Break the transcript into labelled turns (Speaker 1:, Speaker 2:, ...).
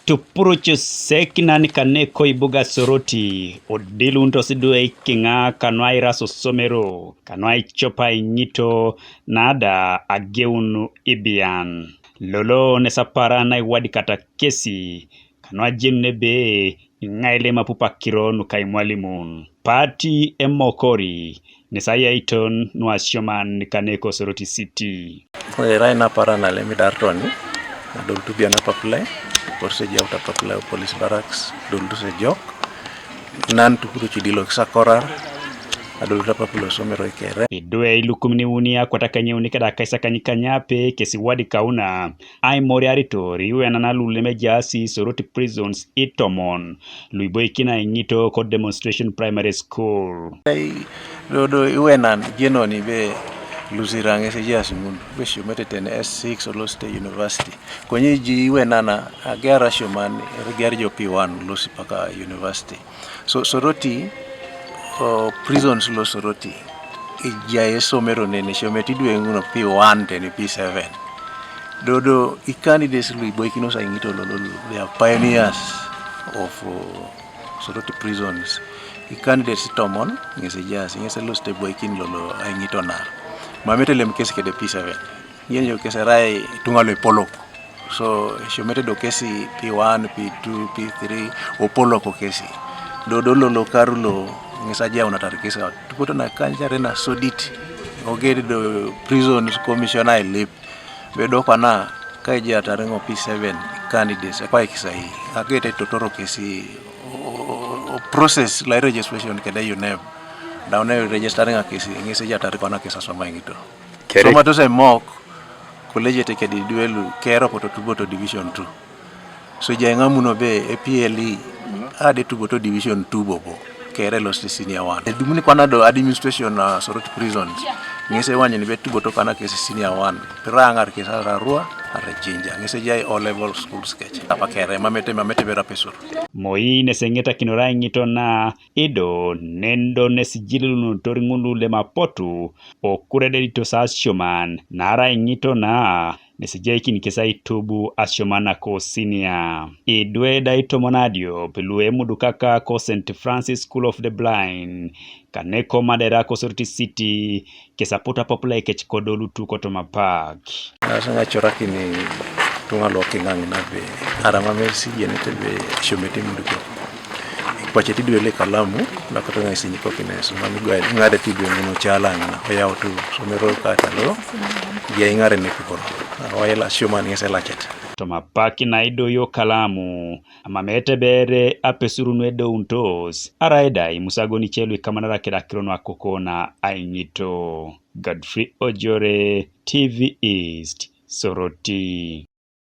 Speaker 1: Tupuruchu sekinani kaneko ibuga soroti odilunto sidue kinga kanwa iraso somero kanwa ichopa inyito nada ageunu ibian lolo nesapara na iwadi kata kesi kanwa jemne be ngaile mapupa kironu kai mwalimun pati emokori nesaya iton nuasyoman kaneko soroti city
Speaker 2: Raina parana lemi dartoni dol tubiana paplay porse jawta paplay police barracks dol se jok nan tukuru ci dilo sakorar adol ta paplay somero ikere
Speaker 1: idwe ilukumni unia kwatakanye unika da kaisa kanyikanyape kesi wadi kauna ai moriaritori uena na luleme jasi soroti prisons itomon luiboikina ingito ko demonstration primary school
Speaker 2: do uenan jenoni be luzirange se jasi mundu besho meteten S6 Olo State University kwenye ji wenana agara shoman regarjo P1 losi paka university so soroti prisons lo soroti ijaye somero nene shometi dwe nguno P1 teni P7 dodo candidates lui boykino sa ingito lolo they are pioneers of soroti prisons candidates tomon ngese jasi ngese lo state boykin lolo ingito na mamete lem kesi ke de P7 yenyo kesi rai tungalo polo so shomete do kesi P1 P2 P3 o polo ko kesi do lo karulo ngisaja unatari kesi tukoto na kanja rena sodit ogede do prisons commissioner lip bedo kana kaija tarengo P7 candidates kwa kisahi agete totoro kesi process la registration ke da UNEB down registering a kesi ngise jatari kona kesa soma ngito soma to se mock college take di duelu kero poto tuboto division 2 so jenga muno be APLE ade tuboto division 2 bobo kere lo senior 1 dumuni kwana do administration na soroti prisons ngise wanye ni be tuboto kana kesi senior 1 pirangar kesa rarua arejinja ngise jai all level school sketch apa kere mamete bera pesur
Speaker 1: moi nesengeta kinora ngito na ido nendo nesijilu toringundu le mapotu okuredelito sa asyoman nara ngito na nesijai kinikesa itubu asyomana ko senior idwe daito monadio pelue mudukaka ko St. Francis School of the Blind kaneko madera ko sorti city kesapota popula kechkodolu tuko to mapak
Speaker 2: asanga choraki ni tungalo kingang na be arama mercy yenete be shomete munduko kwa cheti dwele kalamu na kutonga isinyiko kineso mamigo ngade tidwe ngono chala ngana oya otu somero katalo ya ingare ne kukoro awayela shomani ngesela chet
Speaker 1: to mapaki na ido yo kalamu amamete bere apesuru nwedo untos araidai musagoni chelwe kamanara keda kirono akokona ainyito Godfrey Ojore TV East Soroti.